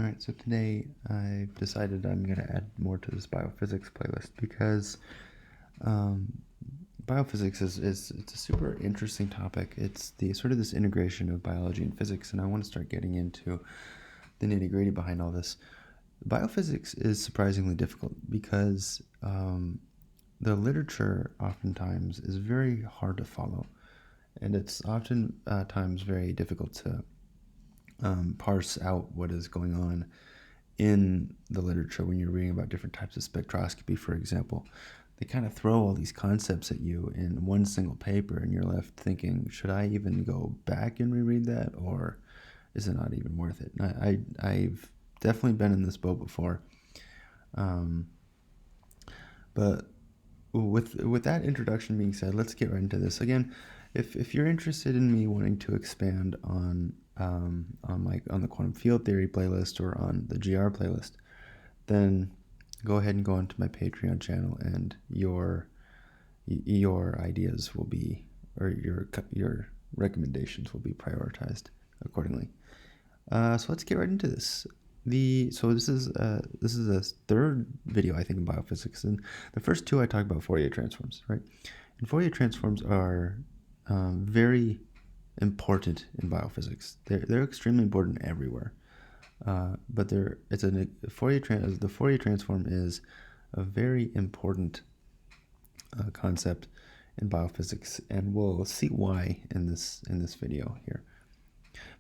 Alright, so today I've decided I'm going to add more to this biophysics playlist because biophysics is it's a super interesting topic. It's the sort of this integration of biology and physics, and I want to start getting into the nitty-gritty behind all this. Biophysics is surprisingly difficult because the literature oftentimes is very hard to follow, and it's often times very difficult to parse out what is going on in the literature when you're reading about different types of spectroscopy, for example. They kind of throw all these concepts at you in one single paper, and you're left thinking, should I even go back and reread that, or is it not even worth it? I've definitely been in this boat before. But with that introduction being said, let's get right into this. Again, if you're interested in me wanting to expand on the quantum field theory playlist or on the GR playlist, then go ahead and go onto my Patreon channel, and your ideas will be, or your recommendations will be prioritized accordingly. So let's get right into this. So this is a third video, I think, in biophysics, and the first two I talked about Fourier transforms, right? And Fourier transforms are very important in biophysics. They're extremely important everywhere, but the Fourier transform is a very important concept in biophysics, and we'll see why in this video here.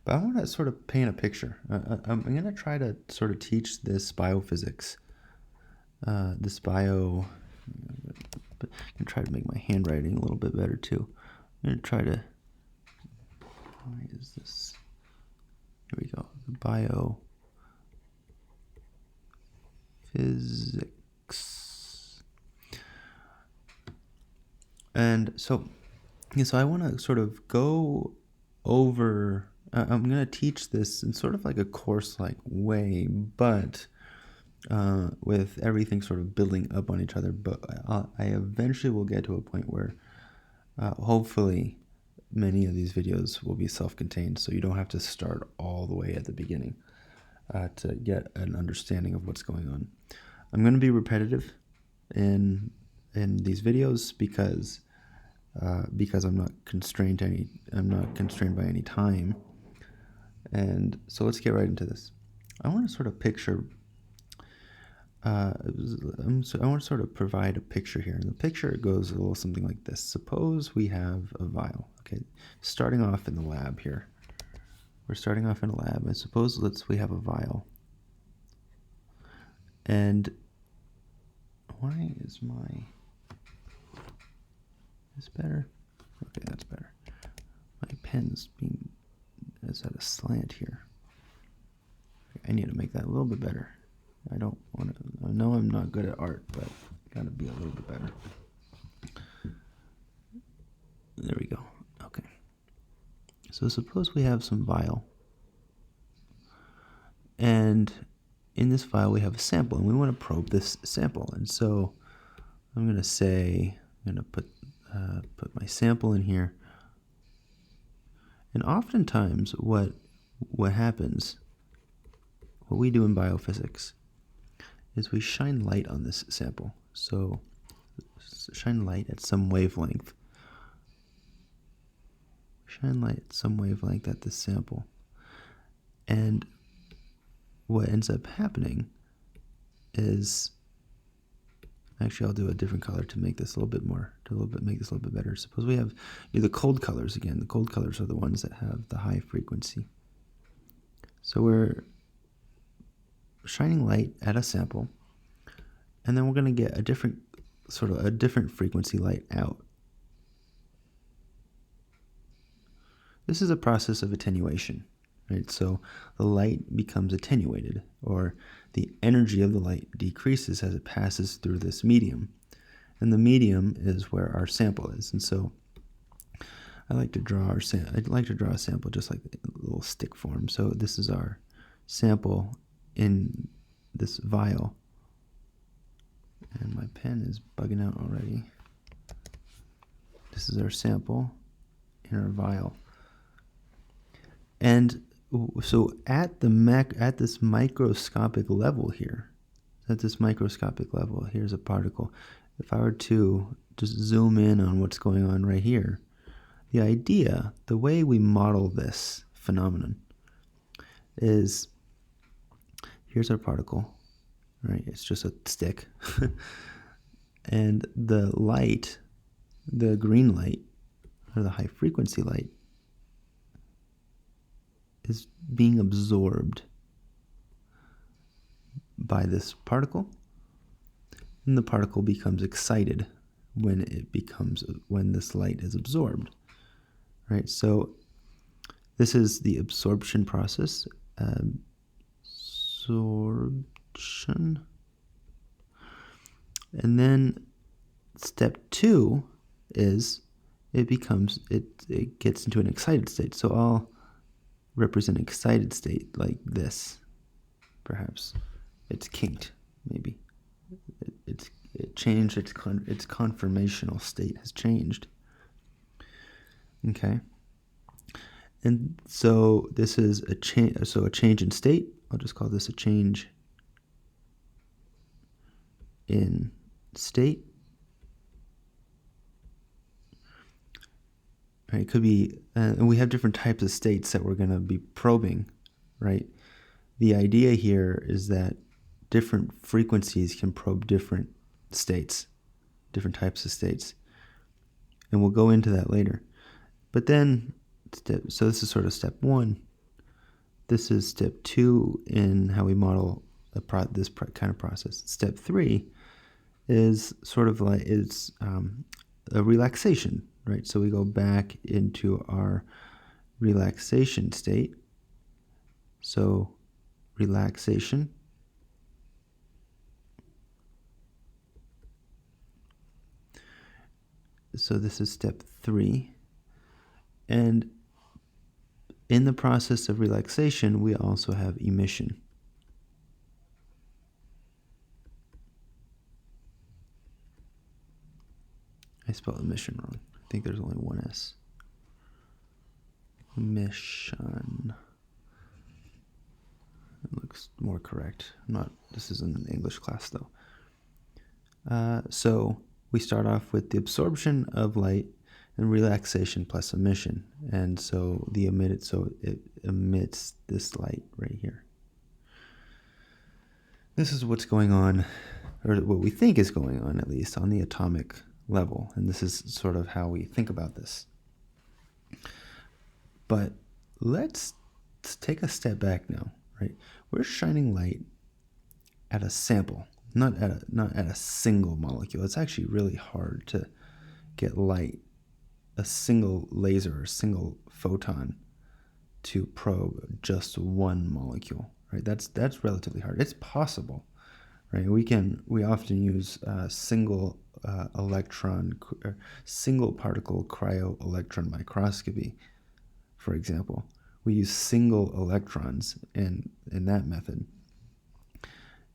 But I want to sort of paint a picture. I'm going to try to sort of teach this biophysics, but I'm going to try to make my handwriting a little bit better too. I'm going to try to, why is this? Here we go. Biophysics. And so I want to sort of go over, I'm going to teach this in sort of like a course-like way, but with everything sort of building up on each other. But I eventually will get to a point where hopefully many of these videos will be self-contained, so you don't have to start all the way at the beginning to get an understanding of what's going on. I'm going to be repetitive in these videos because I'm not constrained by any time. And so let's get right into this. I want to sort of picture. I want to sort of provide a picture here, and the picture goes a little something like this. Suppose we have a vial. Okay, starting off in the lab here. We're starting off in a lab, and suppose we have a vial. And why is this better? Okay, that's better. My pen's is at a slant here. I need to make that a little bit better. I know I'm not good at art, but gotta be a little bit better. There we go. Okay. So suppose we have some vial, and in this vial we have a sample, and we want to probe this sample. And so I'm gonna put my sample in here. And oftentimes what happens, what we do in biophysics, is we shine light on this sample. So shine light at some wavelength. Shine light at some wavelength at this sample. And what ends up happening is, actually I'll do a different color to make this make this a little bit better. Suppose we have the cold colors again. The cold colors are the ones that have the high frequency. So we're shining light at a sample, and then we're going to get a different frequency light out. This is a process of attenuation, right? So the light becomes attenuated, or the energy of the light decreases as it passes through this medium, and the medium is where our sample is. And so I'd like to draw a sample just like a little stick form. So this is our sample in this vial, and my pen is bugging out already. This is our sample in our vial, and so at this microscopic level here, here's a particle. If I were to just zoom in on what's going on right here, the way we model this phenomenon is, here's our particle, right? It's just a stick. And the light, the green light, or the high frequency light, is being absorbed by this particle, and the particle becomes excited when this light is absorbed, right? So this is the absorption process. Absorption. And then step 2 is it gets into an excited state. So I'll represent an excited state like this. Perhaps it's kinked, maybe. It changed, its conformational state has changed. Okay. And so this is a change in state. I'll just call this a change in state. Right, it could be, and we have different types of states that we're going to be probing, right? The idea here is that different frequencies can probe different states, different types of states. And we'll go into that later. But then, so this is sort of step 1. This is step 2 in how we model this kind of process. Step 3 is sort of like a relaxation, right? So we go back into our relaxation state. So relaxation. So this is step 3. And in the process of relaxation, we also have emission. I spelled emission wrong. I think there's only one S. Emission. It looks more correct. This isn't an English class though. So we start off with the absorption of light and relaxation plus emission. And so it emits this light right here. This is what's going on, or what we think is going on, at least on the atomic level. And this is sort of how we think about this. But let's take a step back now, right? We're shining light at a sample, not at a single molecule. It's actually really hard to get light, a single laser or single photon, to probe just one molecule, right? That's relatively hard. It's possible, right? We often use single particle cryo-electron microscopy, for example. We use single electrons in that method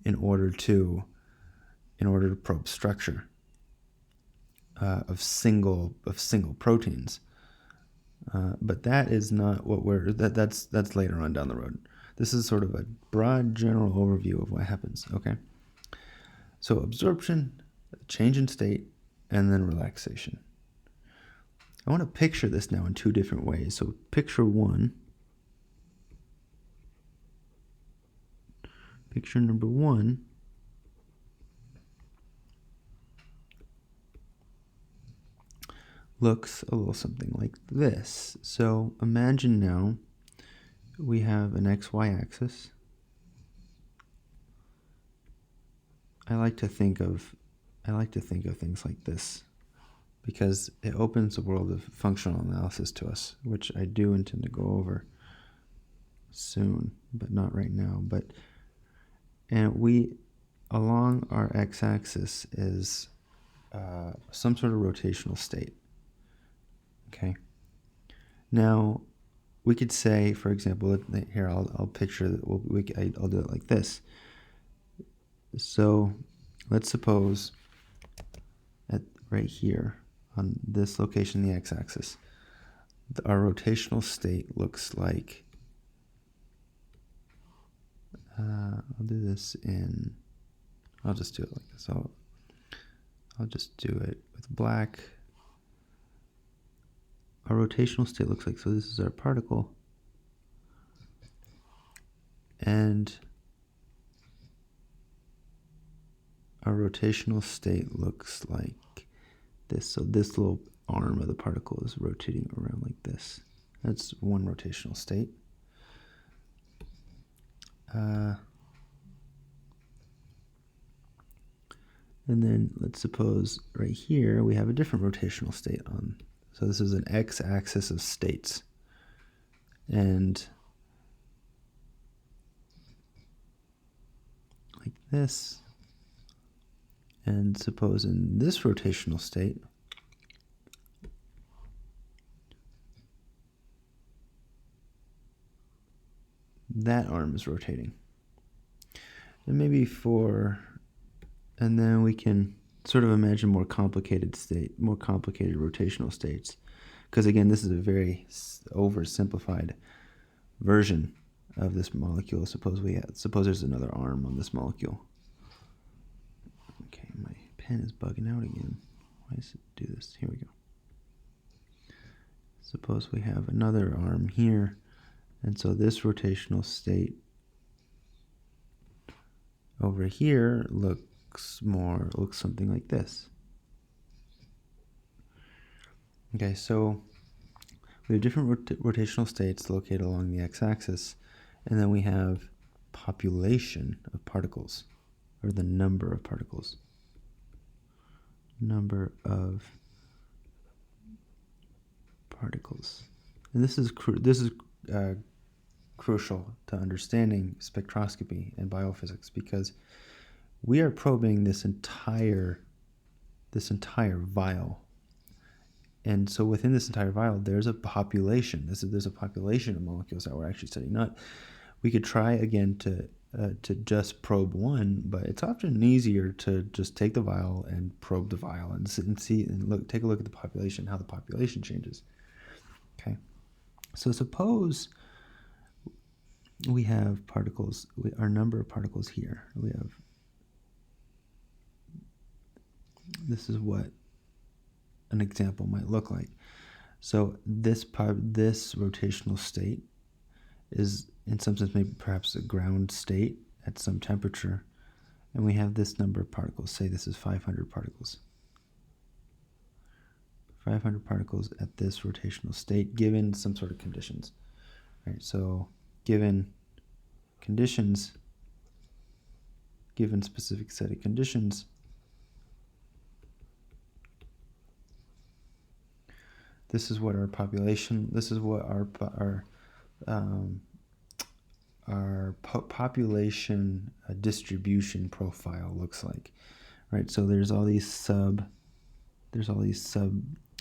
in order to probe structure of single proteins. But that is not what that's later on down the road. This is sort of a broad general overview of what happens, okay? So absorption, change in state, and then relaxation. I want to picture this now in 2 different ways. So picture 1. Picture number 1 looks a little something like this. So imagine now we have an XY axis. I like to think of things like this because it opens the world of functional analysis to us, which I do intend to go over soon, but not right now. And we, along our x-axis, is some sort of rotational state. Okay. Now, we could say, for example, here I'll picture that I'll do it like this. So, let's suppose right here on this location, the x-axis, our rotational state looks like I'll do this I'll just do it like this. I'll just do it with black. Our rotational state looks like, so this is our particle. And our rotational state looks like this. So this little arm of the particle is rotating around like this. That's one rotational state. And then let's suppose right here we have a different rotational state on. So this is an x-axis of states. And like this. And suppose in this rotational state, that arm is rotating. And maybe and then we can sort of imagine more complicated rotational states. Because again, this is a very oversimplified version of this molecule. Suppose there's another arm on this molecule. Okay, my pen is bugging out again. Why does it do this? Here we go. Suppose we have another arm here. And so this rotational state over here looks something like this. Okay, so we have different rotational states located along the x-axis, and then we have population of particles, or the number of particles. Number of particles. And this is crucial to understanding spectroscopy and biophysics, because we are probing this entire vial. And so within this entire vial, there's a population. There's a population of molecules that we're actually studying. We could try again to just probe one, but it's often easier to just take the vial and probe the vial and see and take a look at the population, how the population changes. Okay, so suppose we have particles. Our number of particles here. This is what an example might look like. So this rotational state is in some sense maybe perhaps a ground state at some temperature, and we have this number of particles. Say this is 500 particles. 500 particles at this rotational state given some sort of conditions. Right, so given conditions, given specific set of conditions, this is what our population, this is what our population distribution profile looks like, right? So there's all these sub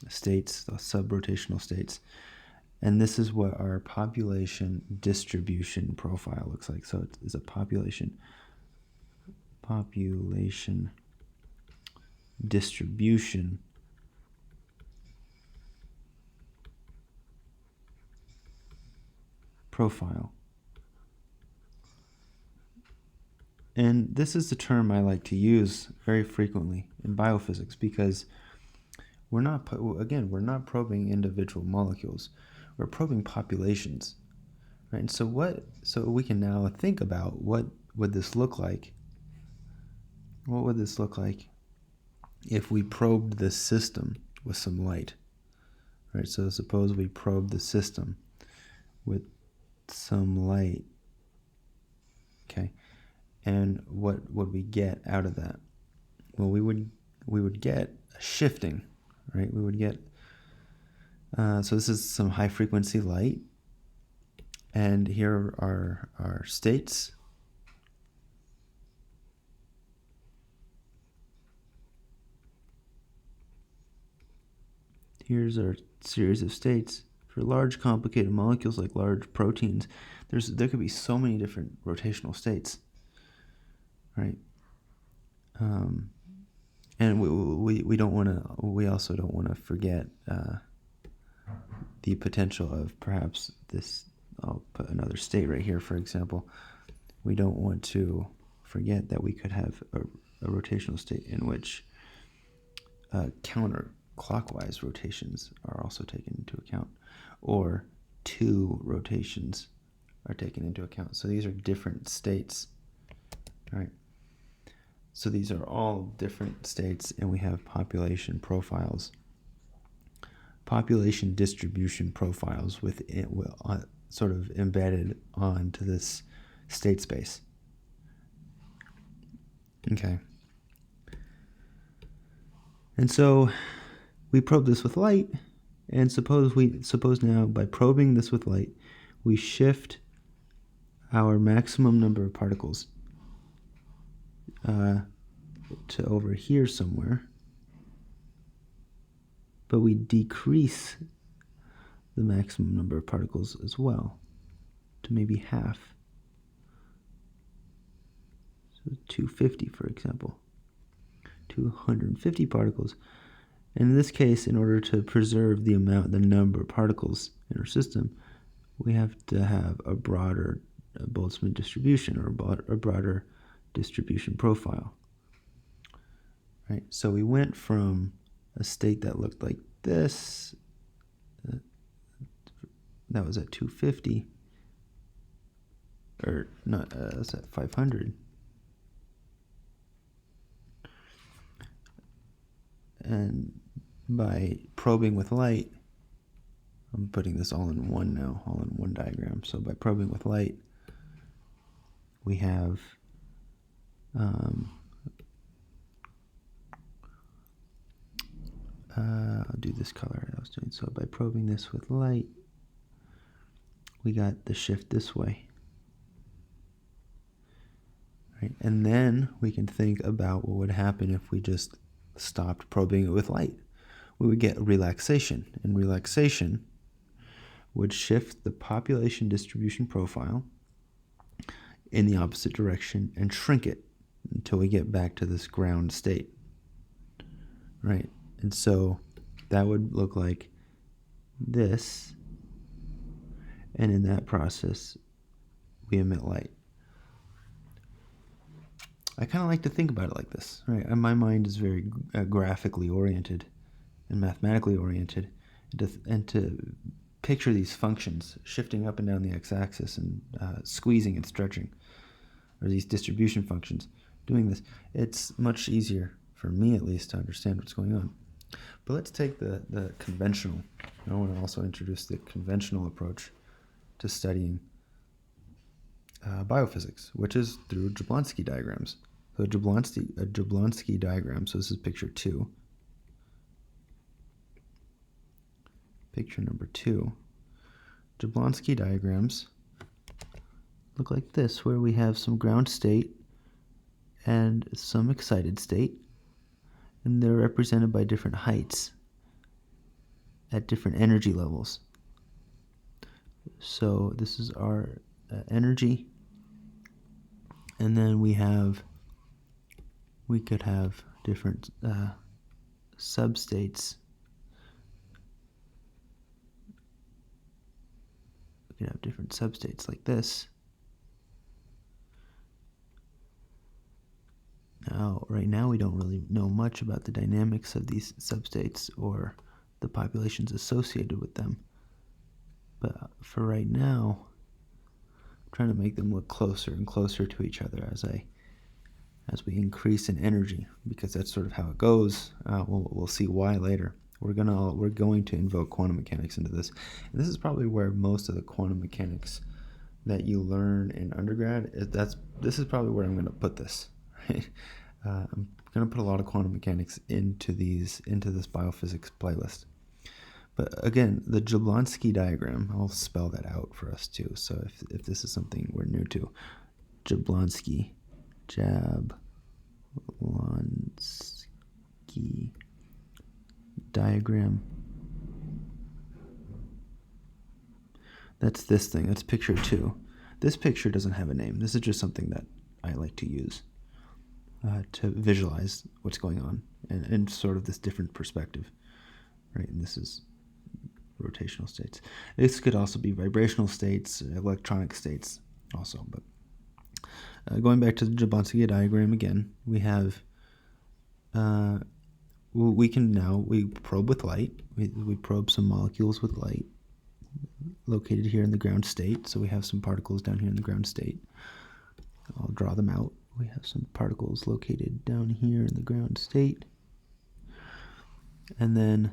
states, sub-rotational states, and this is what our population distribution profile looks like. So it's a population distribution profile. And this is the term I like to use very frequently in biophysics, because we're not probing individual molecules. We're probing populations, right? And so we can now think about what would this look like? What would this look like if we probed this system with some light, right? So suppose we probe the system with some light, okay? And what would we get out of that? Well, we would get a shifting, right? We would get so this is some high frequency light, and here are our states. Here's our series of states. For large complicated molecules like large proteins, there could be so many different rotational states, right? And we also don't want to forget the potential of perhaps this. I'll put another state right here, for example. we don't want to forget that we could have a rotational state in which counterclockwise rotations are also taken into account, or two rotations are taken into account. So these are different states, right? So these are all different states, and we have population profiles, population distribution profiles within, sort of embedded onto this state space. Okay. And so we probe this with light, and suppose now by probing this with light, we shift our maximum number of particles to over here somewhere, but we decrease the maximum number of particles as well to maybe half. So 250, for example, 250 particles. And in this case, in order to preserve the number of particles in our system, we have to have a broader Boltzmann distribution, or a broader distribution profile. Right? So we went from a state that looked like this, that was at 250, or not, that's at 500. And by probing with light, I'm putting this all in one now, all in one diagram. So by probing with light, we have I'll do this color I was doing. So by probing this with light, we got the shift this way. Right? And then we can think about what would happen if we just stopped probing it with light. We would get relaxation, and relaxation would shift the population distribution profile in the opposite direction and shrink it until we get back to this ground state, right? And so that would look like this, and in that process we emit light. I kind of like to think about it like this, right? And my mind is very graphically oriented and mathematically oriented, and to picture these functions shifting up and down the x-axis and squeezing and stretching, or these distribution functions doing this, it's much easier, for me at least, to understand what's going on. But let's take the conventional. I want to also introduce the conventional approach to studying biophysics, which is through Jablonski diagrams. So a Jablonski diagram, so this is picture 2. Picture number 2. Jablonski diagrams look like this, where we have some ground state and some excited state, and they're represented by different heights at different energy levels. So this is our energy, and then we could have different substates. We could have different substates like this. Now, right now we don't really know much about the dynamics of these substates or the populations associated with them. But for right now, I'm trying to make them look closer and closer to each other as we increase in energy, because that's sort of how it goes. We'll see why later. We're going to invoke quantum mechanics into this, and this is probably where most of the quantum mechanics that you learn in undergrad this is probably where I'm going to put this. Right? I'm going to put a lot of quantum mechanics into this biophysics playlist. But again, the Jablonski diagram, I'll spell that out for us too. So if this is something we're new to, Jablonski diagram. That's this thing. That's picture 2. This picture doesn't have a name. This is just something that I like to use to visualize what's going on and sort of this different perspective, right? And this is rotational states. This could also be vibrational states, electronic states also. But going back to the Jablonski diagram again, we have, we probe with light. We probe some molecules with light located here in the ground state. So we have some particles down here in the ground state. I'll draw them out. We have some particles located down here in the ground state. And then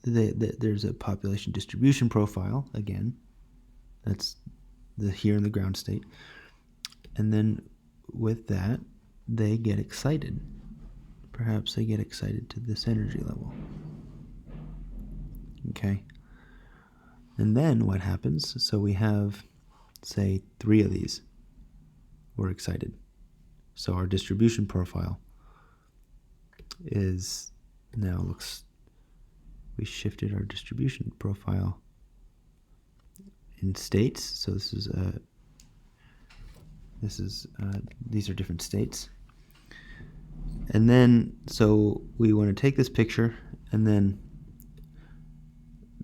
there's a population distribution profile, again. That's here in the ground state. And then with that, they get excited. Perhaps they get excited to this energy level. Okay. And then what happens? So we have, say, 3 of these were excited. So our distribution profile is now we shifted our distribution profile in states. So these are different states. And then, so we want to take this picture, and then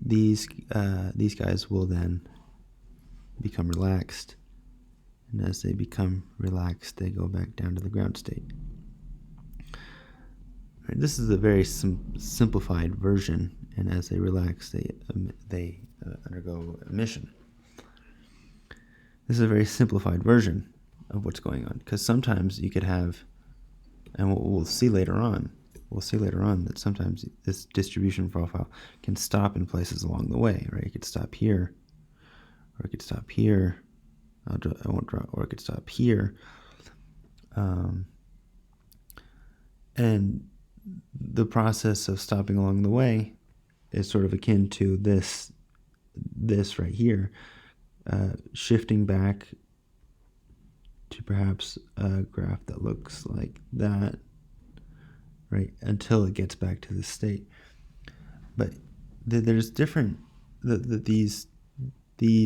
these guys will then become relaxed. And as they become relaxed, they go back down to the ground state. Right, this is a very simplified version, and as they relax, they undergo emission. This is a very simplified version of what's going on, because sometimes you could have, and we'll see later on that sometimes this distribution profile can stop in places along the way, right? It could stop here, or it could stop here. I won't draw, or it could stop here. And the process of stopping along the way is sort of akin to this right here, shifting back to perhaps a graph that looks like that, right, until it gets back to this state. But there's different, these 2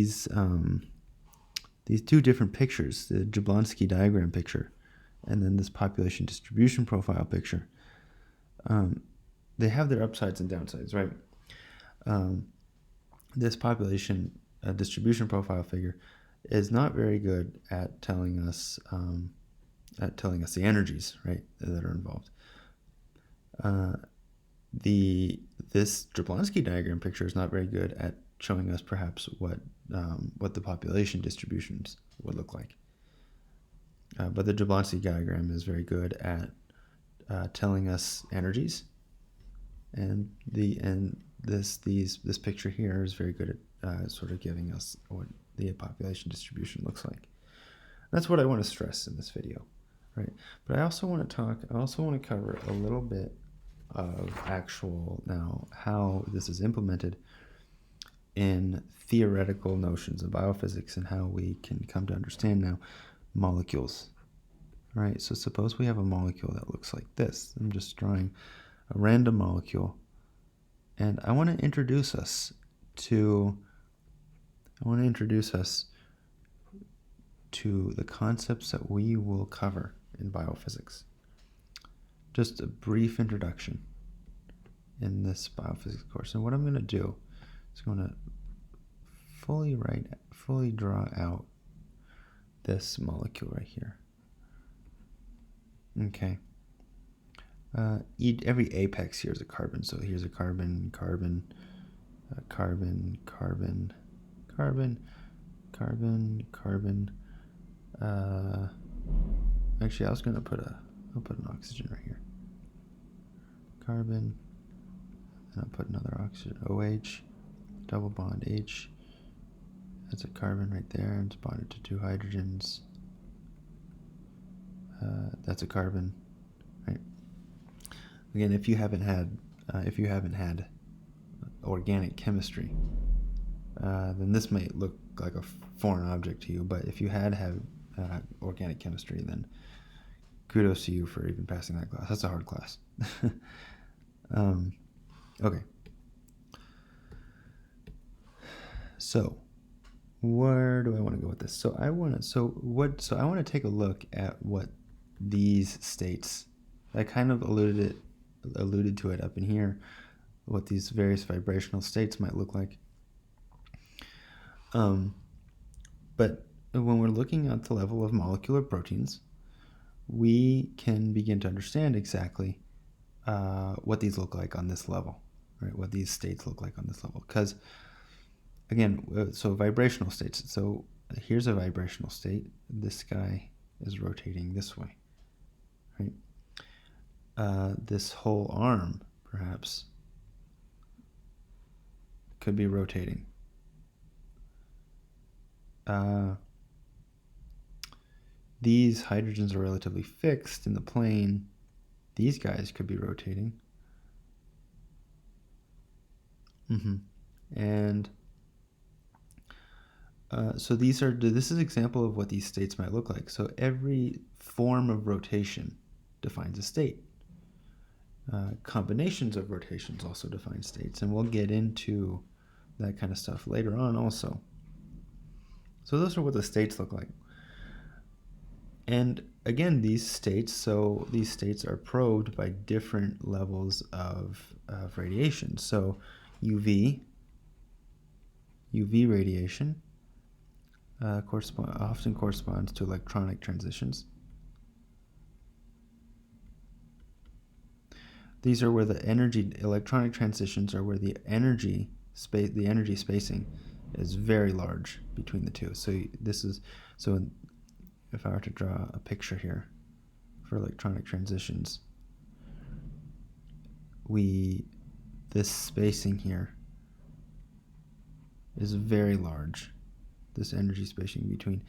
different pictures, the Jablonski diagram picture and then this population distribution profile picture. They have their upsides and downsides, right? This population distribution profile figure is not very good at telling us the energies, right, that are involved. This Jablonski diagram picture is not very good at showing us perhaps what the population distributions would look like. But the Jablonski diagram is very good at telling us energies, and this picture here is very good at sort of giving us what the population distribution looks like. That's what I want to stress in this video, right? But I also want to cover a little bit of now how this is implemented in theoretical notions of biophysics and how we can come to understand now molecules, right? So suppose we have a molecule that looks like this. I'm just drawing a random molecule, and I want to introduce us to the concepts that we will cover in biophysics. Just a brief introduction in this biophysics course. And what I'm going to do is going to fully draw out this molecule right here. Okay. Every apex here is a carbon. So here's a carbon, carbon, carbon, carbon, carbon, carbon, carbon. Actually, I was going to I'll put an oxygen right here. Carbon, and I'll put another oxygen, OH, double bond H. That's a carbon right there, and it's bonded to 2 hydrogens. That's a carbon, right? Again, if you haven't had organic chemistry, then this might look like a foreign object to you. But if you had organic chemistry, then kudos to you for even passing that class. That's a hard class. Okay. So where do I want to go with this? So I want to take a look at what these states, I kind of alluded to it up in here, what these various vibrational states might look like. But when we're looking at the level of molecular proteins, we can begin to understand exactly what these look like on this level, right? What these states look like on this level. Because, again, so vibrational states. So here's a vibrational state. This guy is rotating this way, right? This whole arm, perhaps, could be rotating. These hydrogens are relatively fixed in the plane. These guys could be rotating. And so this is an example of what these states might look like. So every form of rotation defines a state. Combinations of rotations also define states, and we'll get into that kind of stuff later on also. So those are what the states look like. And again, these states are probed by different levels of radiation. So UV radiation often corresponds to electronic transitions. These are where electronic transitions are where the energy spacing is very large between the two. So if I were to draw a picture here for electronic transitions, this spacing here is very large. This energy spacing between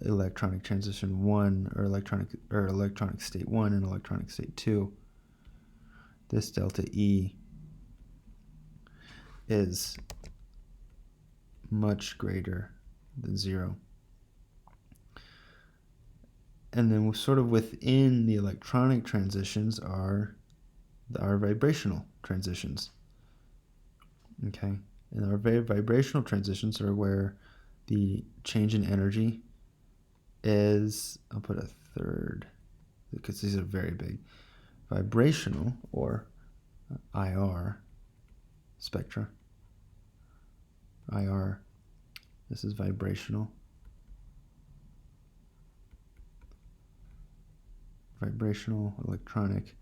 electronic transition 1 or electronic state 1 and electronic state 2. This delta E is much greater than 0. And then sort of within the electronic transitions are our vibrational transitions. Okay? And our vibrational transitions are where the change in energy is, I'll put a third, because these are very big. Vibrational, or IR spectra. IR, this is vibrational. Vibrational, electronic.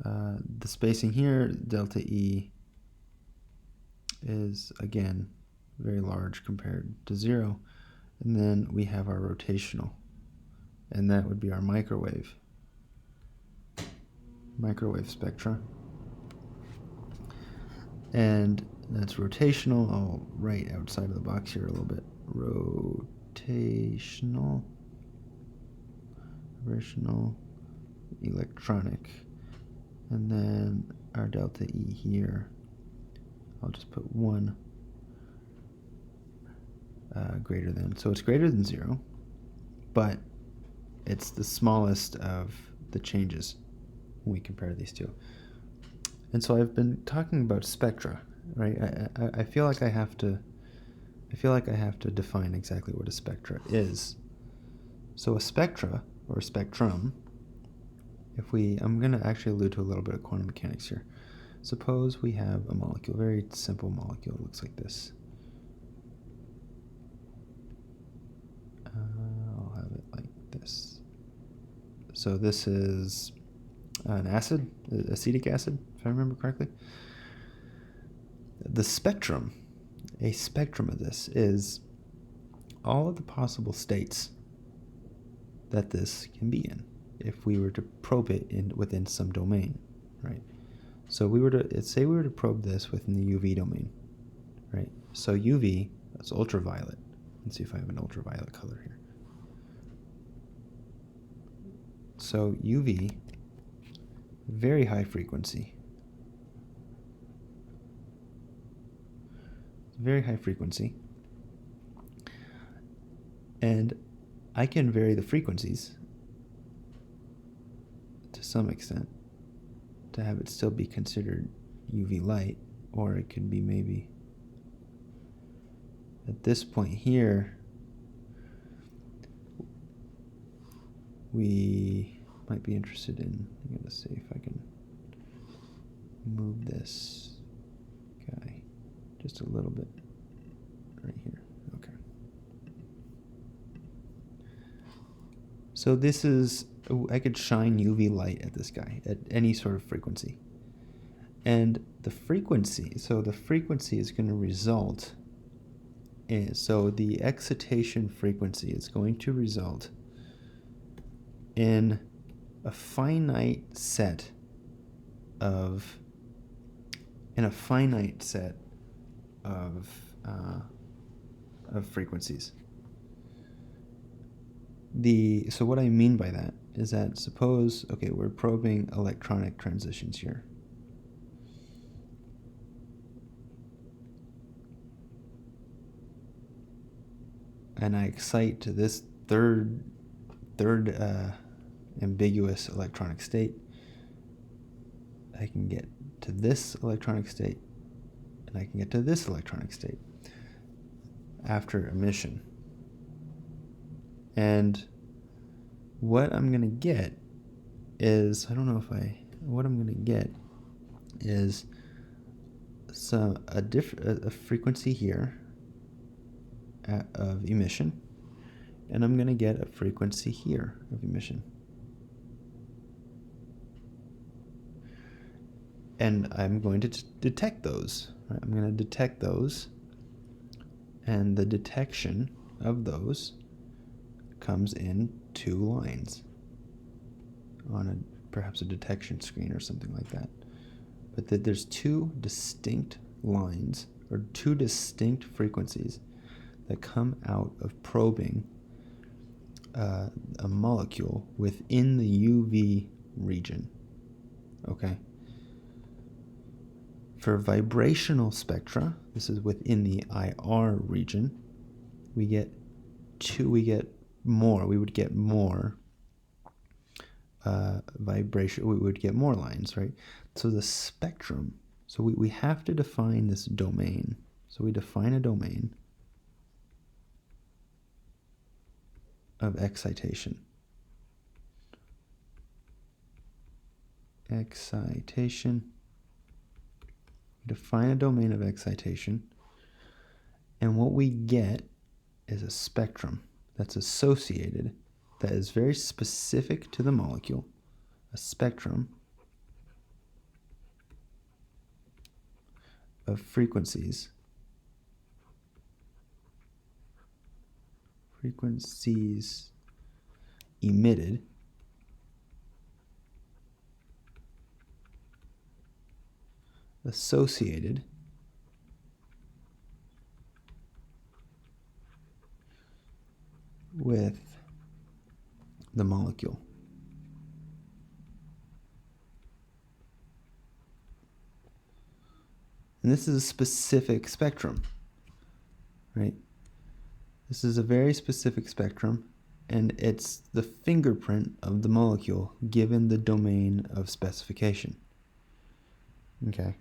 The spacing here, delta E, is again very large compared to 0. And then we have our rotational, and that would be our microwave spectra. And that's rotational. I'll write outside of the box here a little bit. Rotational, vibrational, electronic. And then our delta E here, I'll just put 1 greater than. So it's greater than 0, but it's the smallest of the changes when we compare these two. And so I've been talking about spectra, right? I feel like I have to define exactly what a spectra is. So a spectra, or spectrum, I'm going to actually allude to a little bit of quantum mechanics here. Suppose we have a molecule, very simple molecule, it looks like this. I'll have it like this. So this is an acid, acetic acid, if I remember correctly. A spectrum of this is all of the possible states that this can be in if we were to probe it within some domain, right? So say we were to probe this within the UV domain, right? So UV, that's ultraviolet. Let's see if I have an ultraviolet color here. So UV, very high frequency. Very high frequency. And I can vary the frequencies to some extent to have it still be considered UV light, or it could be maybe at this point here we might be interested in, I'm going to see if I can move this guy just a little bit right here. Okay. So this is, I could shine UV light at this guy at any sort of frequency. And the frequency is going to result in, so the excitation frequency is going to result in a finite set of frequencies. So what I mean by that is that suppose, okay, we're probing electronic transitions here. And I excite to this third ambiguous electronic state. I can get to this electronic state, and I can get to this electronic state after emission. And what I'm going to get is, what I'm going to get is a frequency here of emission, and I'm going to get a frequency here of emission. And I'm going to detect those. Right? I'm going to detect those, and the detection of those comes in 2 lines on perhaps a detection screen or something like that. But that there's 2 distinct lines or 2 distinct frequencies that come out of probing a molecule within the UV region. Okay. For vibrational spectra, this is within the IR region, we would get more vibration, we would get more lines, right? So the spectrum, so we have to define this domain. So we define a domain of excitation. Define a domain of excitation, and what we get is a spectrum that's associated, that is very specific to the molecule, a spectrum of frequencies emitted associated with the molecule. And this is a specific spectrum, right? This is a very specific spectrum, and it's the fingerprint of the molecule given the domain of specification. Okay.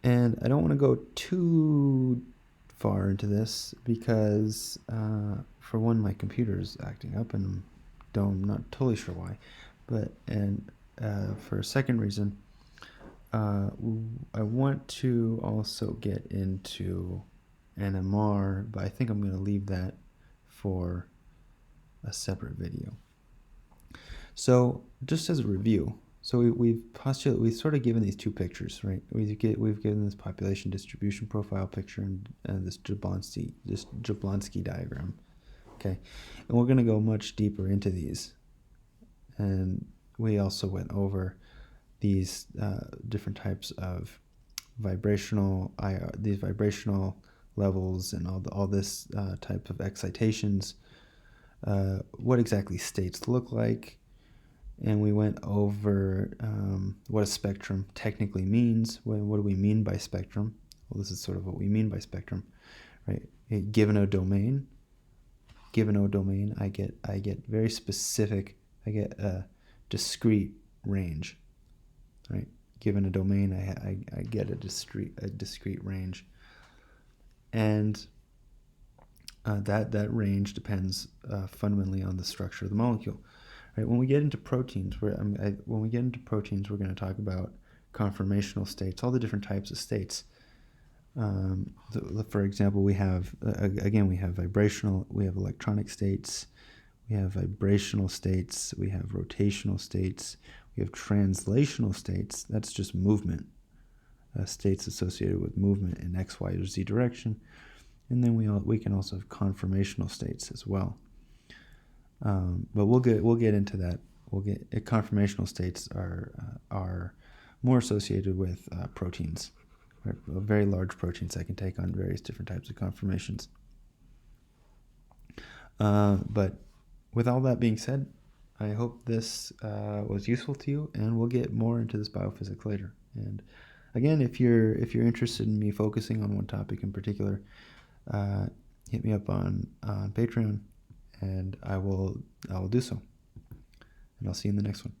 And I don't want to go too far into this because, for one, my computer is acting up, and I'm not totally sure why. But for a second reason, I want to also get into NMR, but I think I'm going to leave that for a separate video. So just as a review, so we've sort of given these 2 pictures, right? We've given this population distribution profile picture and this Jablonski diagram, okay? And we're going to go much deeper into these. And we also went over these different types of these vibrational levels and all this type of excitations, what exactly states look like. And we went over what a spectrum technically means. What do we mean by spectrum? Well, this is sort of what we mean by spectrum, right? Given a domain, I get very specific. I get a discrete range, right? Given a domain, I get a discrete range, and that range depends fundamentally on the structure of the molecule. Right, when we get into proteins, we're going to talk about conformational states, all the different types of states. For example, we have vibrational, we have electronic states, We have vibrational states. We have rotational states. We have translational states. That's just movement. States associated with movement in X, Y, or Z direction. And then we can also have conformational states as well. But we'll get into that. Conformational states are more associated with proteins, right? Very large proteins that can take on various different types of conformations. But with all that being said, I hope this was useful to you, and we'll get more into this biophysics later. And again, if you're interested in me focusing on one topic in particular, hit me up on Patreon, and I will do so. And I'll see you in the next one.